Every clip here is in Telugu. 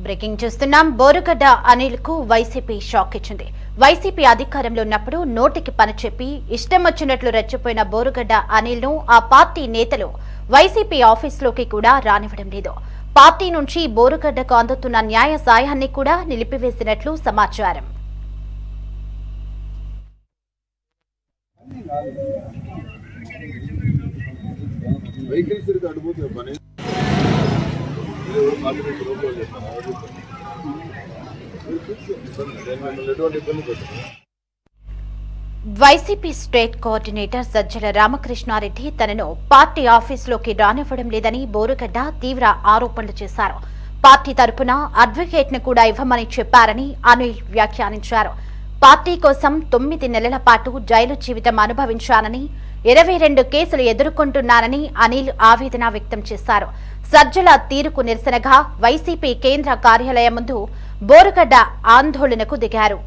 బ్రేకింగ్ చూస్తున్నాం. బోరుగడ్డ అనిల్ కు వైసీపీ షాక్ ఇచ్చింది. వైసీపీ అధికారంలో ఉన్నప్పుడు నోటికి పని చెప్పి ఇష్టం వచ్చినట్లు రెచ్చిపోయిన బోరుగడ్డ అనిల్ ను ఆ పార్టీ నేతలు వైసీపీ ఆఫీసులోకి కూడా రానివ్వడం లేదు. పార్టీ నుంచి బోరుగడ్డకు అందుతున్న న్యాయ సాయాన్ని కూడా నిలిపివేసినట్లు సమాచారం. వైసీపీ స్టేట్ కోఆర్డినేటర్ సజ్జల రామకృష్ణారెడ్డి తనను పార్టీ ఆఫీసులోకి రానివ్వడం లేదని బోరుగడ్డ తీవ్ర ఆరోపణలు చేశారు. పార్టీ తరపున అడ్వకేట్ ను కూడా ఇవ్వమని చెప్పారని అనిల్ వ్యాఖ్యానించారు. పార్టీ కోసం 9 నెలల పాటు జైలు జీవితం అనుభవించానని, 22 కేసులు ఎదుర్కొంటున్నానని అనిల్ ఆవేదన వ్యక్తం చేశారు. సజ్జల తీరుకు నిరసనగా వైసీపీ కేంద్ర కార్యాలయం ముందు బోరుగడ్డ ఆందోళనకు దిగారు.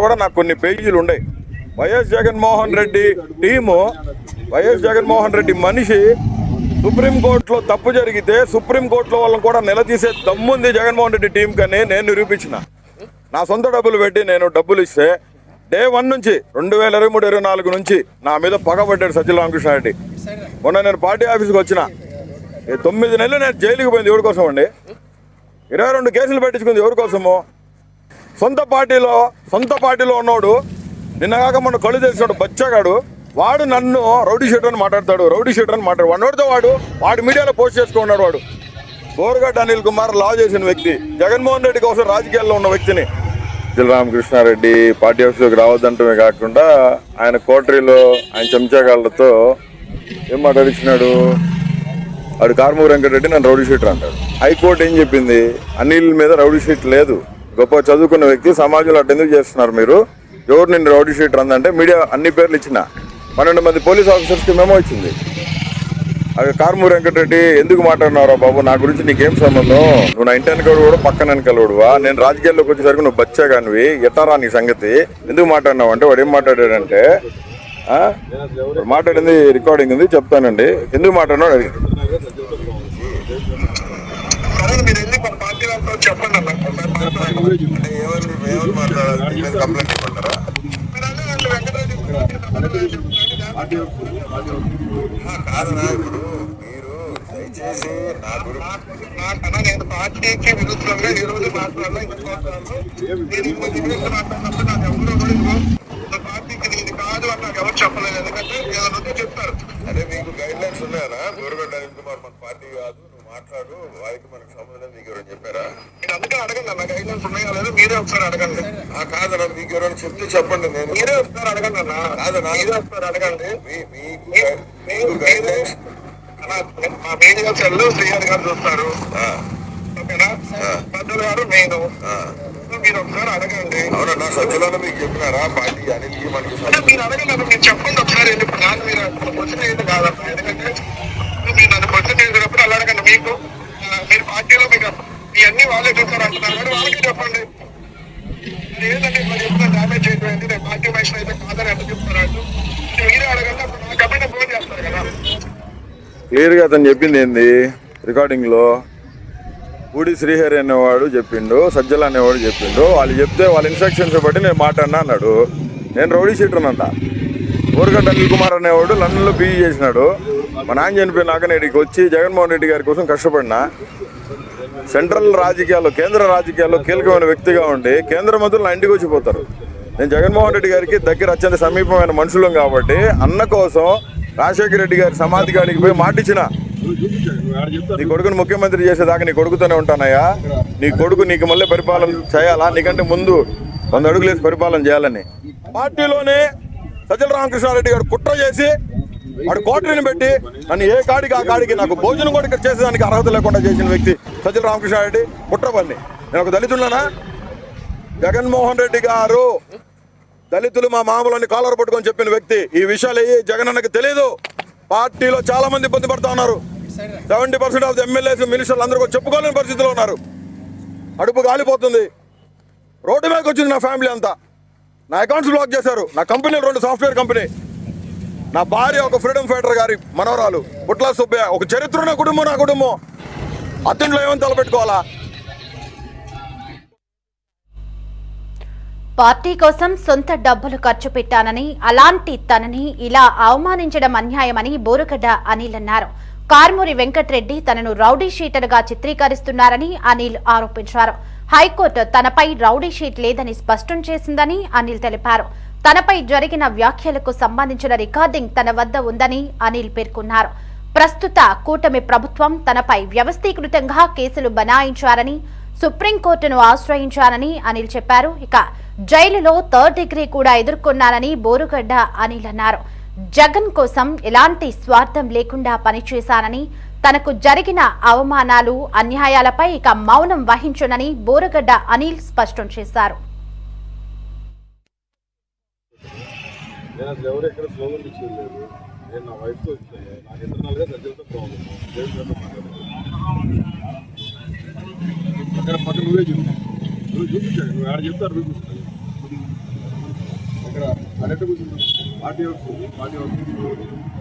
కూడా నాకు కొన్ని పేజీలు ఉన్నాయి. YS Jaganmohan Reddy team, YS Jaganmohan Reddy మనిషి సుప్రీంకోర్టులో తప్పు జరిగితే సుప్రీంకోర్టులో వాళ్ళని కూడా నిలదీసే దమ్ముంది జగన్మోహన్ రెడ్డి టీం కని నేను నిరూపించిన. నా సొంత డబ్బులు పెట్టి నేను డబ్బులు ఇస్తే డే 1 నుంచి 2023-24 నుంచి నా మీద పగబడ్డాడు సజ్జల రామకృష్ణారెడ్డి. మొన్న నేను పార్టీ ఆఫీస్కి వచ్చిన 9 నెలలు నేను జైలుకి పోయింది ఎవరి కోసం అండి? 22 కేసులు పెట్టించుకుంది ఎవరి కోసము? సొంత పార్టీలో ఉన్నవాడు నిన్నగాక మొన్న కళ్ళు తెలిసినాడు బచ్చగాడు, వాడు నన్ను రౌడీ షీటర్ అని మాట్లాడతాడు. వాడు మీడియాలో పోస్ట్ చేసుకున్నాడు. వాడు బోరుగడ్డ అనిల్ కుమార్ లా చేసిన వ్యక్తి, జగన్మోహన్ రెడ్డి కోసం రాజకీయాల్లో ఉన్న వ్యక్తిని. సజ్జల రామకృష్ణారెడ్డి పార్టీ ఆఫీస్లోకి రావద్దంటమే కాకుండా ఆయన కోటరీలో ఆయన చెంచాగాళ్లతో ఏం మాట్లాడించినాడు? వాడు కారుమూరి వెంకటరెడ్డి నన్ను రౌడీ షీటర్ అంటాడు. హైకోర్టు ఏం చెప్పింది? అనిల్ మీద రౌడీ షీట్ లేదు, గొప్ప చదువుకున్న వ్యక్తి, సమాజంలో అటు ఎందుకు చేస్తున్నారు మీరు, ఎవరు నిన్ను రౌడీ షీటర్ అందంటే మీడియా అన్ని పేర్లు ఇచ్చిన 12 మంది పోలీస్ ఆఫీసర్స్కి మెమో ఇచ్చింది. అది కారుమూరి వెంకటరెడ్డి ఎందుకు మాట్లాడినారా బాబు, నా గురించి నీకేం సంబంధం, నువ్వు నా ఇంటి వెనకడు కూడా పక్కన వెనకలుడువా, నేను రాజకీయాల్లోకి వచ్చేసరికి నువ్వు బచ్చాగానివి, ఎట్టారా నీ సంగతి, ఎందుకు మాట్లాడినావు అంటే వాడు ఏం మాట్లాడాడంటే, మాట్లాడింది రికార్డింగ్ ఉంది చెప్తానండి, ఎందుకు మాట్లాడినాడు అడిగి కాదనా ఇప్పుడు మీరు దయచేసి నాకన్నా నేను పార్టీకి విరుద్ధంగా ఈ రోజు మాట్లాడినప్పుడు నాకు ఎవరు పార్టీకి నేను కాదు అని నాకు ఎవరు చెప్పలేదు. ఎందుకంటే ఏదైనా చెప్తారు, అదే మీకు గైడ్ లైన్స్ ఉన్నాయనా, బోరుగడ్డ అనిల్ కుమార్ మన పార్టీ కాదు, నువ్వు మాట్లాడు, వారికి మనకు సంబంధం, మీకు ఎవరైనా చెప్పారా? నేను అందుకే అడగండి అన్న, గైడ్ లైన్స్ ఉన్నాయా లేదా మీరే ఒకసారి అడగండి. కాదన్నా మీకు ఎవరైనా చెప్తే చెప్పండి, నేను మీరే ఒకసారి అడగండి అన్న. కాదన్నా మీరే ఒకసారి అడగండి. మీకు గైడ్ లైన్స్ మా మేనేజర్ సెల్ శ్రీహరి గారు చూస్తారు, ఓకేనా? సజ్జల గారు నేను, మీరు ఒకసారి అడగండి. అవునన్నా సజ్జలను మీకు చెప్పినారా పార్టీ అనిల్కి మనకి? మీరు అడగండి, మీరు చెప్పండి ఒకసారి. నాకు మీరు క్వశ్చన్ ఏది కాదన్నా, ఎందుకంటే మీరు నన్ను క్వశ్చన్ చేసినప్పుడు అలా అడగండి. మీకు మీరు పార్టీలో మీకు ఇవన్నీ వాళ్ళే చూస్తారు అంటున్నారు కానీ వాళ్ళకి చెప్పండి. ఏంటంటే ఇట్లా చెప్తున్నా డ్యామేజ్ చేయకపోయింది, నేను పార్టీ వైషన్ అయితే కాదని ఎంత చెప్తున్నారు, మీరే అడగండి. అప్పుడు నాకు కమెంట్ ఫోన్ చేస్తారు కదా. క్లియర్గా అతను చెప్పింది ఏంది రికార్డింగ్ లో, ఊడి శ్రీహరి అనేవాడు చెప్పిండు, సజ్జల అనేవాడు చెప్పిండు, వాళ్ళు చెప్తే వాళ్ళ ఇన్స్ట్రక్షన్స్ బట్టి నేను మాట్లాడినా అన్నాడు. నేను రౌడీ షీటర్ అంట. బోరుగడ్డ అనిల్ కుమార్ అనేవాడు లండన్లో పీజీ చేసినాడు. మా నాన్న చనిపోయినాక నేను ఇక్కడికి వచ్చి జగన్మోహన్ రెడ్డి గారి కోసం కష్టపడినా. సెంట్రల్ రాజకీయాల్లో, కేంద్ర రాజకీయాల్లో కీలకమైన వ్యక్తిగా ఉండి కేంద్ర మంత్రులు నా ఇంటికి వచ్చిపోతారు. నేను జగన్మోహన్ రెడ్డి గారికి దగ్గర అత్యంత సమీపమైన మనుషులం కాబట్టి అన్న కోసం రాజశేఖర రెడ్డి గారి సమాధి కాడికి పోయి మాటిచ్చిన, నీ కొడుకుని ముఖ్యమంత్రి చేసేదాకా నీ కొడుకుతోనే ఉంటానయ్యా, నీ కొడుకు నీకు మళ్ళీ పరిపాలన చేయాలా, నీకంటే ముందు 100 అడుగులు వేసి పరిపాలన చేయాలని. పార్టీలోనే సజ్జల రామకృష్ణారెడ్డి గారు కుట్ర చేసి వాడు కోటరీని పెట్టి నన్ను ఏ కాడికి ఆ కాడికి నాకు భోజనం కూడా ఇక్కడ చేసేదానికి అర్హత లేకుండా చేసిన వ్యక్తి సజ్జల రామకృష్ణారెడ్డి. కుట్ర పని. నేను ఒక దళితులనా? జగన్మోహన్ రెడ్డి గారు దళితులు మా మామూలని కాలర్ పట్టుకొని చెప్పిన వ్యక్తి. ఈ విషయాలు జగన్ అన్నకి తెలియదు. పార్టీలో చాలా మంది ఇబ్బంది పడుతూ ఉన్నారు. 70% ఆఫ్ ది ఎమ్మెల్యేస్, మినిస్టర్లు అందరూ చెప్పుకోలేని పరిస్థితిలో ఉన్నారు. అడుపు గాలిపోతుంది. రోడ్డు మీదకి వచ్చింది నా ఫ్యామిలీ అంతా. నా అకౌంట్స్ బ్లాక్ చేశారు. నా కంపెనీలు 2 సాఫ్ట్వేర్ కంపెనీ, నా భార్య ఒక ఫ్రీడమ్ ఫైటర్ గారి మనవరాలు పుట్ల సుబ్బయ్య, ఒక చరిత్ర ఉన్న కుటుంబం నా కుటుంబం. అతనిలో ఏమని తలపెట్టుకోవాలా? పార్టీ కోసం సొంత డబ్బులు ఖర్చు పెట్టానని, అలాంటి తనని ఇలా అవమానించడం అన్యాయమని బోరుగడ్డ అనిల్ అన్నారు. కార్మూరి వెంకట్రెడ్డి తనను రౌడీ షీటర్గా చిత్రీకరిస్తున్నారని అనిల్ ఆరోపించారు. హైకోర్టు తనపై రౌడీ షీట్ లేదని స్పష్టం చేసిందని అనిల్ తెలిపారు. తనపై జరిగిన వ్యాఖ్యలకు సంబంధించిన రికార్డింగ్ తన వద్ద ఉందని అనిల్ పేర్కొన్నారు. ప్రస్తుత కూటమి ప్రభుత్వం తనపై వ్యవస్థీకృతంగా కేసులు బనాయించారని, సుప్రీంకోర్టును ఆశ్రయించారని అనిల్ చెప్పారు. ఇక జైలులో 3rd డిగ్రీ కూడా ఎదుర్కొన్నారని బోరుగడ్డ అనిల్ అన్నారు. జగన్ కోసం ఎలాంటి స్వార్థం లేకుండా పనిచేశానని, తనకు జరిగిన అవమానాలు, అన్యాయాలపై ఇక మౌనం వహించునని బోరుగడ్డ అనిల్ స్పష్టం చేశారు.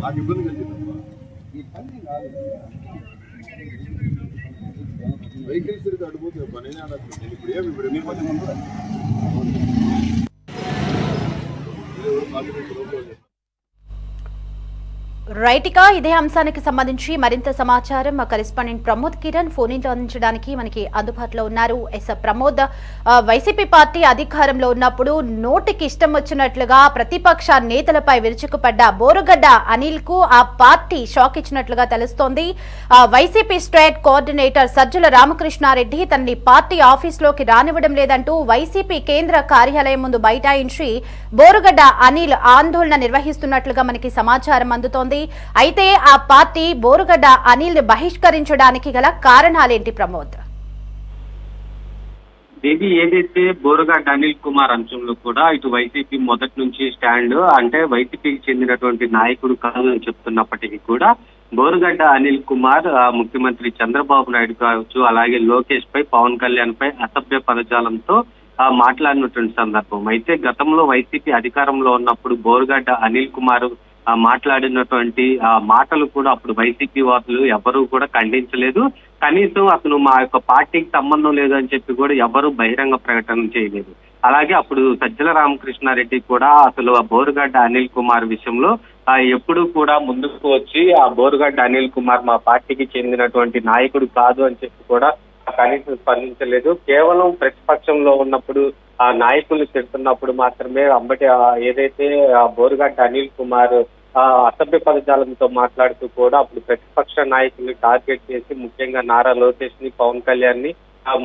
నాకు ఇబ్బంది కలిగిందమ్మా. వెహికల్స్ తిరిగి అడిపోతే పని ఇప్పుడు ఎన్ని మంది రైట్గా ఇదే అంశానికి సంబంధించి మరింత సమాచారం మా కరెస్పాండెంట్ ప్రమోద్ కిరణ్ ఫోన్ ఇన్లో అందించడానికి మనకి అందుబాటులో ఉన్నారు. ప్రమోద్, వైసీపీ పార్టీ అధికారంలో ఉన్నప్పుడు నోటికి ఇష్టం వచ్చినట్లుగా ప్రతిపక్ష నేతలపై విరుచుకుపడ్డ బోరుగడ్డ అనిల్ కు ఆ పార్టీ షాక్ ఇచ్చినట్లుగా తెలుస్తోంది. వైసీపీ స్టేట్ కోఆర్డినేటర్ సజ్జల రామకృష్ణారెడ్డి తనని పార్టీ ఆఫీస్లోకి రానివ్వడం లేదంటూ వైసీపీ కేంద్ర కార్యాలయం ముందు బైఠాయించి బోరుగడ్డ అనిల్ ఆందోళన నిర్వహిస్తున్నట్లుగా మనకి సమాచారం అందుతోంది. అయితే ఆ పార్టీ బోరుగడ్డ అనిల్ ని బహిష్కరించడానికి గల కారణాలేంటి ప్రమోద్? దేవి, ఏదైతే బోరుగడ్డ అనిల్ కుమార్ అంశంలో కూడా ఇటు వైసీపీ మొదటి నుంచి స్టాండ్, అంటే వైసీపీకి చెందినటువంటి నాయకుడు కాదు అని చెప్తున్నప్పటికీ కూడా బోరుగడ్డ అనిల్ కుమార్ ముఖ్యమంత్రి చంద్రబాబు నాయుడు కావచ్చు, అలాగే లోకేష్ పై, పవన్ కళ్యాణ్ పై అసభ్య పదజాలంతో మాట్లాడినటువంటి సందర్భం. అయితే గతంలో వైసీపీ అధికారంలో ఉన్నప్పుడు బోరుగడ్డ అనిల్ కుమార్ మాట్లాడినటువంటి మాటలు కూడా అప్పుడు వైసీపీ వాసులు ఎవరూ కూడా ఖండించలేదు. కనీసం అసలు మా యొక్క పార్టీకి సంబంధం లేదు అని చెప్పి కూడా ఎవరు బహిరంగ ప్రకటన చేయలేదు. అలాగే అప్పుడు సజ్జల రామకృష్ణారెడ్డి కూడా అసలు ఆ బోరుగడ్డ అనిల్ కుమార్ విషయంలో ఎప్పుడు కూడా ముందుకు వచ్చి ఆ బోరుగడ్డ అనిల్ కుమార్ మా పార్టీకి చెందినటువంటి నాయకుడు కాదు అని చెప్పి కూడా కనీసం స్పందించలేదు. కేవలం ప్రతిపక్షంలో ఉన్నప్పుడు ఆ నాయకులు తిడుతున్నప్పుడు మాత్రమే అంబటి ఏదైతే బోరుగడ్డ అనిల్ కుమార్ అసభ్య పదజాలంతో మాట్లాడుతూ కూడా అప్పుడు ప్రతిపక్ష నాయకుల్ని టార్గెట్ చేసి ముఖ్యంగా నారా లోకేష్ ని, పవన్ కళ్యాణ్ ని,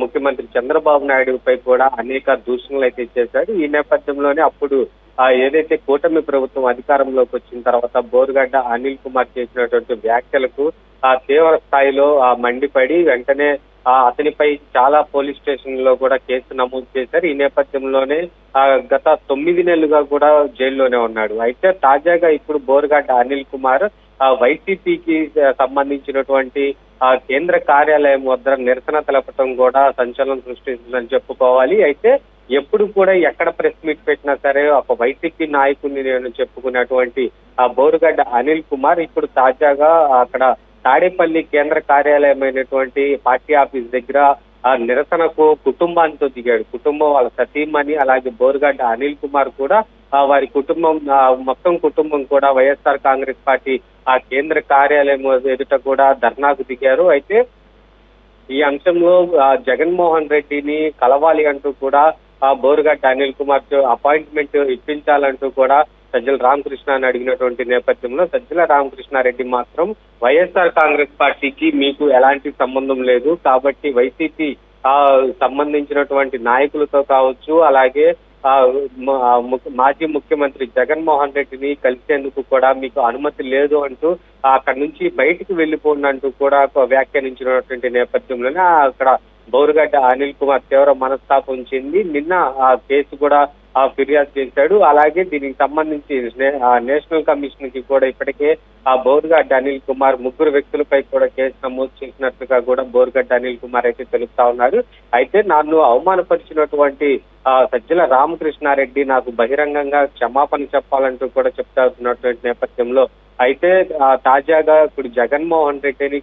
ముఖ్యమంత్రి చంద్రబాబు నాయుడు పై కూడా అనేక దూషణలు అయితే చేశాడు. ఈ నేపథ్యంలోనే అప్పుడు ఏదైతే కూటమి ప్రభుత్వం అధికారంలోకి వచ్చిన తర్వాత బోరుగడ్డ అనిల్ కుమార్ చేసినటువంటి వ్యాఖ్యలకు తీవ్ర స్థాయిలో మండిపడి వెంటనే అతనిపై చాలా పోలీస్ స్టేషన్ లో కూడా కేసు నమోదు చేశారు. ఈ నేపథ్యంలోనే గత 9 నెలలుగా కూడా జైల్లోనే ఉన్నాడు. అయితే తాజాగా ఇప్పుడు బోరుగడ్డ అనిల్ కుమార్ వైసీపీకి సంబంధించినటువంటి కేంద్ర కార్యాలయం వద్ద నిరసన తెలపడం కూడా సంచలనం సృష్టించిందని చెప్పుకోవాలి. అయితే ఎప్పుడు కూడా ఎక్కడ ప్రెస్ మీట్ పెట్టినా సరే ఒక వైసీపీ నాయకుడిని నేను చెప్పుకున్నటువంటి బోరుగడ్డ అనిల్ కుమార్ ఇప్పుడు తాజాగా అక్కడ తాడేపల్లి కేంద్ర కార్యాలయం అయినటువంటి పార్టీ ఆఫీస్ దగ్గర నిరసనకు కుటుంబాంతో దిగాడు. కుటుంబం వాళ్ళ సతీమణి, అలాగే బోరుగడ్డ అనిల్ కుమార్ కూడా వారి కుటుంబం మొత్తం కుటుంబం కూడా వైఎస్ఆర్ కాంగ్రెస్ పార్టీ కేంద్ర కార్యాలయం ఎదుట కూడా ధర్నాకు దిగారు. అయితే ఈ అంశంలో జగన్మోహన్ రెడ్డిని కలవాలి అంటూ కూడా బోరుగడ్డ అనిల్ కుమార్ అపాయింట్మెంట్ ఇప్పించాలంటూ కూడా సజ్జల రామకృష్ణని అడిగినటువంటి నేపథ్యంలో సజ్జల రామకృష్ణారెడ్డి మాత్రం వైఎస్ఆర్ కాంగ్రెస్ పార్టీకి మీకు ఎలాంటి సంబంధం లేదు, కాబట్టి వైసీపీ సంబంధించినటువంటి నాయకులతో కావచ్చు, అలాగే మాజీ ముఖ్యమంత్రి జగన్మోహన్ రెడ్డిని కలిసేందుకు కూడా మీకు అనుమతి లేదు అంటూ అక్కడి నుంచి బయటికి వెళ్ళిపోండి అంటూ కూడా వ్యాఖ్యానించినటువంటి నేపథ్యంలోనే అక్కడ బోరుగడ్డ అనిల్ కుమార్ తీవ్ర మనస్తాపం చెంది నిన్న ఆ కేసు కూడా ఫిర్యాదు చేశాడు. అలాగే దీనికి సంబంధించి నేషనల్ కమిషన్ కి కూడా ఇప్పటికే బోరుగడ్డ అనిల్ కుమార్ 3 వ్యక్తులపై కూడా కేసు నమోదు చేసినట్లుగా కూడా బోరుగడ్డ అనిల్ కుమార్ అయితే తెలుపుతా ఉన్నారు. అయితే నన్ను అవమానపరిచినటువంటి సజ్జల రామకృష్ణారెడ్డి నాకు బహిరంగంగా క్షమాపణ చెప్పాలంటూ కూడా చెప్తా ఉన్నటువంటి నేపథ్యంలో అయితే తాజాగా ఇప్పుడు జగన్మోహన్ రెడ్డిని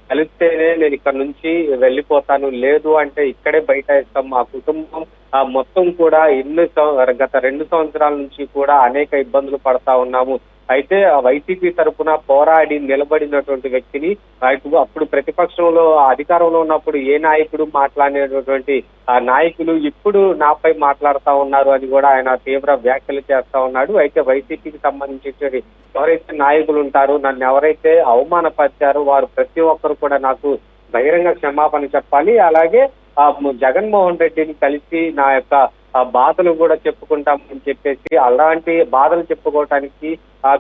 కలిస్తేనే నేను ఇక్కడ నుంచి వెళ్ళిపోతాను, లేదు అంటే ఇక్కడే బైఠాయిస్తాం, మా కుటుంబం మొత్తం కూడా గత 2 సంవత్సరాల నుంచి కూడా అనేక ఇబ్బందులు పడతా ఉన్నాము. అయితే వైసీపీ తరఫున పోరాడి నిలబడినటువంటి వ్యక్తిని అప్పుడు ప్రతిపక్షంలో అధికారంలో ఉన్నప్పుడు ఏ నాయకుడు మాట్లాడినటువంటి నాయకులు ఇప్పుడు నాపై మాట్లాడుతా ఉన్నారు అని కూడా ఆయన తీవ్ర వ్యాఖ్యలు చేస్తా ఉన్నాడు. అయితే వైసీపీకి సంబంధించి ఎవరైతే నాయకులు ఉంటారో, నన్ను ఎవరైతే అవమానపరిచారో వారు ప్రతి ఒక్కరు కూడా నాకు బహిరంగ క్షమాపణ చెప్పాలి. అలాగే జగన్మోహన్ రెడ్డిని కలిసి నా యొక్క బాధలు కూడా చెప్పుకుంటామని చెప్పేసి అలాంటి బాధలు చెప్పుకోవటానికి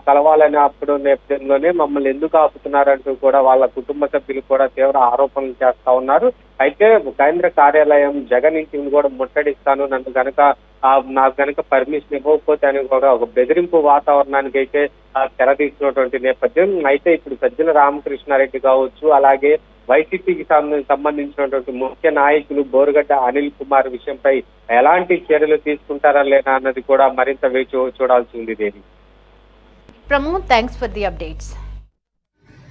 కలవాలని అప్పుడు నేపథ్యంలోనే మమ్మల్ని ఎందుకు ఆపుతున్నారంటూ కూడా వాళ్ళ కుటుంబ సభ్యులు కూడా తీవ్ర ఆరోపణలు చేస్తా ఉన్నారు. అయితే కేంద్ర కార్యాలయం జగన్ ఇంటిని కూడా ముట్టడిస్తాను, నాకు గనక పర్మిషన్ ఇవ్వకపోతే అని కూడా ఒక బెదిరింపు వాతావరణానికి అయితే తెరతీసినటువంటి నేపథ్యం. అయితే ఇప్పుడు సజ్జల రామకృష్ణారెడ్డి కావచ్చు, అలాగే వైసీపీకి సంబంధించినటువంటి ముఖ్య నాయకులు బోరుగడ్డ అనిల్ కుమార్ విషయంపై ఎలాంటి చర్యలు తీసుకుంటారా లేదా అన్నది కూడా మరింత వేచి చూడాల్సి ఉంది. Pramod, thanks for the updates.